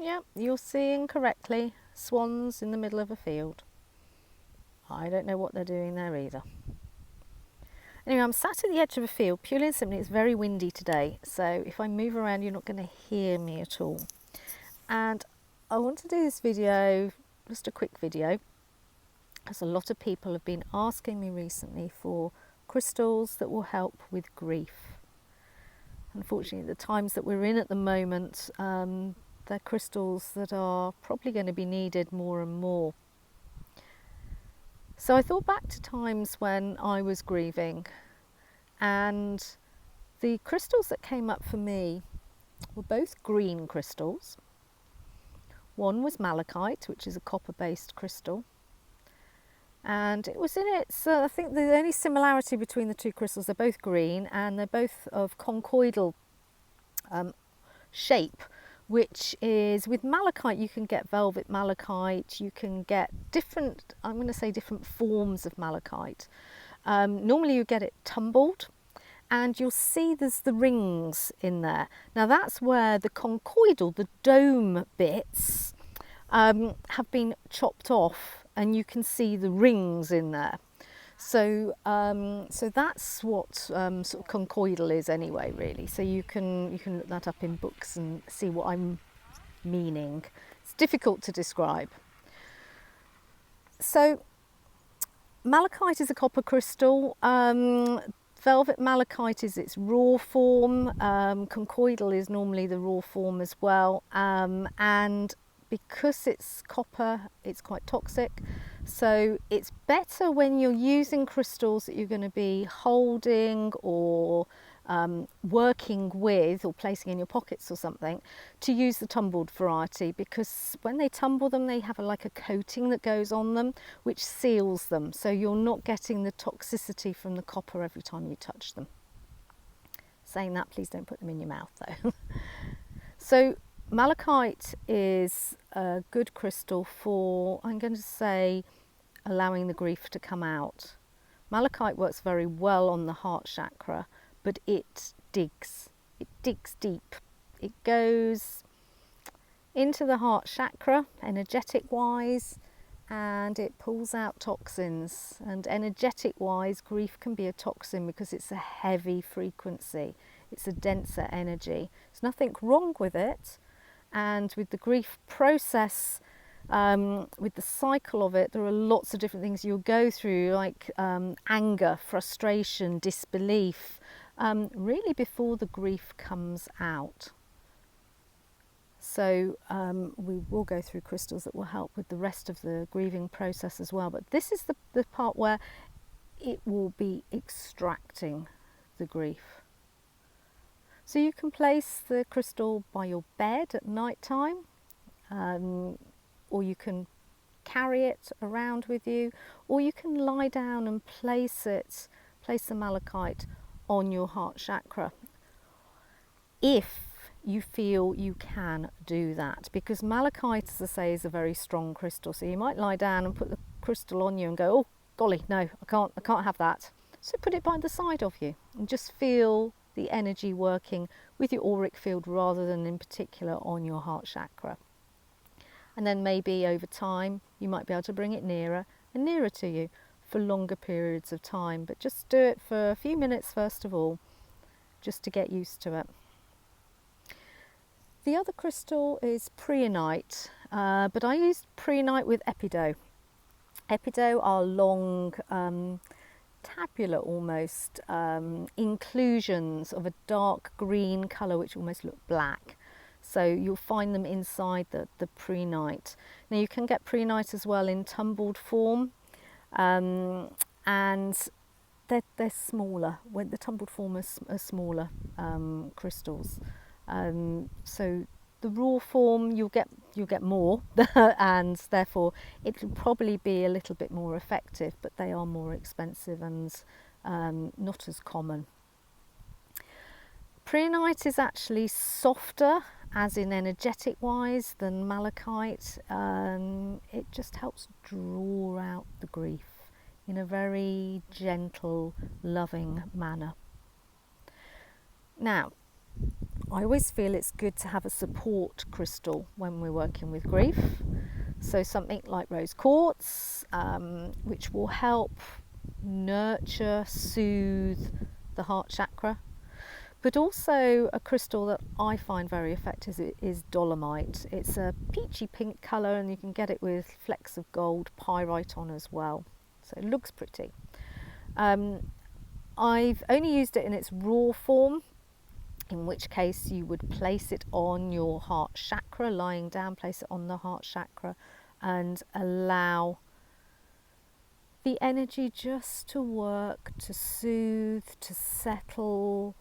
Yep, you're seeing correctly. Swans in the middle of a field. I don't know what they're doing there either. Anyway, I'm sat at the edge of a field purely and simply. It's very windy today, so if I move around you're not going to hear me at all. And I want to do this video, just a quick video, because a lot of people have been asking me recently for crystals that will help with grief. Unfortunately, the times that we're in at the moment, they're crystals that are probably going to be needed more and more. So I thought back to times when I was grieving, and the crystals that came up for me were both green crystals. One was malachite, which is a copper-based crystal, and it was in its, I think the only similarity between the two crystals, they're both green and they're both of conchoidal shape, which is, with malachite you can get velvet malachite, you can get different, I'm going to say different forms of malachite. Normally you get it tumbled, and you'll see there's the rings in there. Now that's where the conchoidal, the dome bits, have been chopped off, and you can see the rings in there. So, so that's what sort of conchoidal is anyway, really. So you can look that up in books and see what I'm meaning. It's difficult to describe. So malachite is a copper crystal. Velvet malachite is its raw form. Conchoidal is normally the raw form as well. And because it's copper, it's quite toxic. So it's better when you're using crystals that you're going to be holding or working with or placing in your pockets or something, to use the tumbled variety, because when they tumble them they have like a coating that goes on them which seals them, so you're not getting the toxicity from the copper every time you touch them. Saying that, please don't put them in your mouth though. So malachite is a good crystal for, I'm going to say, allowing the grief to come out. Malachite works very well on the heart chakra, but it digs deep. It goes into the heart chakra energetic wise, and it pulls out toxins. And energetic wise, grief can be a toxin because it's a heavy frequency, it's a denser energy. There's nothing wrong with it, and with the grief process, with the cycle of it, there are lots of different things you'll go through, like anger, frustration, disbelief, really before the grief comes out. So we will go through crystals that will help with the rest of the grieving process as well, but this is the part where it will be extracting the grief. So you can place the crystal by your bed at night time, or you can carry it around with you, or you can lie down and place the malachite on your heart chakra, if you feel you can do that, because malachite, as I say, is a very strong crystal. So you might lie down and put the crystal on you and go, oh golly, no, I can't have that. So put it by the side of you and just feel the energy working with your auric field rather than in particular on your heart chakra. And then maybe over time you might be able to bring it nearer and nearer to you for longer periods of time, but just do it for a few minutes first of all, just to get used to it. The other crystal is preonite, but I used preonite with epido. Epido are long, tabular almost, inclusions of a dark green colour which almost look black. So you'll find them inside the preonite. Now you can get preonite as well in tumbled form, and they're smaller. When the tumbled form are smaller crystals. So the raw form you'll get more, and therefore it will probably be a little bit more effective, but they are more expensive and not as common. Preonite is actually softer, as in energetic wise, than malachite. It just helps draw out the grief in a very gentle, loving manner. Now, I always feel it's good to have a support crystal when we're working with grief. So something like rose quartz, which will help nurture, soothe the heart chakra. But also a crystal that I find very effective is dolomite. It's a peachy pink colour, and you can get it with flecks of gold pyrite on as well. So it looks pretty. I've only used it in its raw form, in which case you would place it on your heart chakra, lying down, place it on the heart chakra, and allow the energy just to work, to soothe, to settle.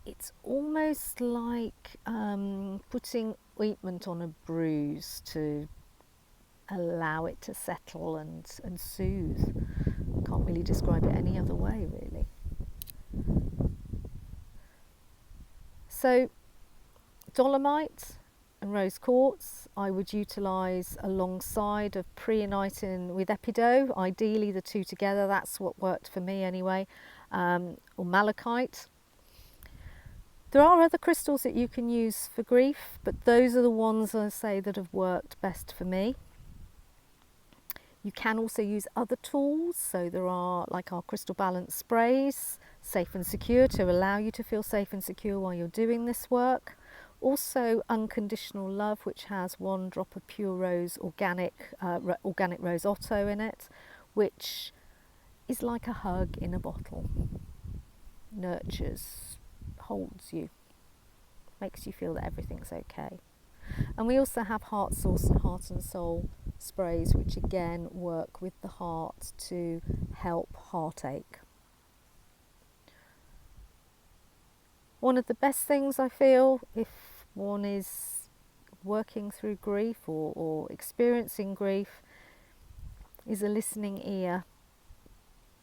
It's almost like putting ointment on a bruise to allow it to settle and soothe. Can't really describe it any other way, really. So dolomite and rose quartz I would utilise alongside of preonitin with epidote, ideally the two together. That's what worked for me anyway, or malachite. There are other crystals that you can use for grief, but those are the ones I say that have worked best for me. You can also use other tools, so there are like our crystal balance sprays, safe and secure, to allow you to feel safe and secure while you're doing this work. Also unconditional love, which has 1 drop of pure rose organic rose otto in it, which is like a hug in a bottle. Nurtures, holds you, makes you feel that everything's okay. And we also have heart source and heart and soul sprays, which again work with the heart to help heartache. One of the best things I feel if one is working through grief or experiencing grief is a listening ear,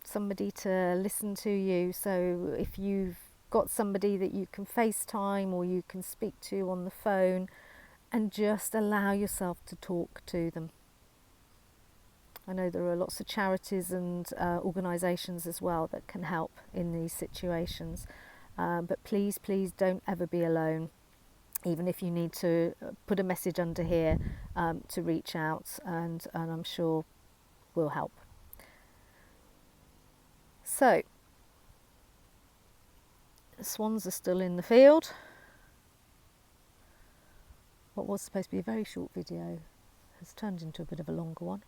somebody to listen to you. So if you've got somebody that you can FaceTime or you can speak to on the phone, and just allow yourself to talk to them. I know there are lots of charities and organisations as well that can help in these situations, but please don't ever be alone, even if you need to put a message under here to reach out, and I'm sure we'll help. So the swans are still in the field. What was supposed to be a very short video has turned into a bit of a longer one.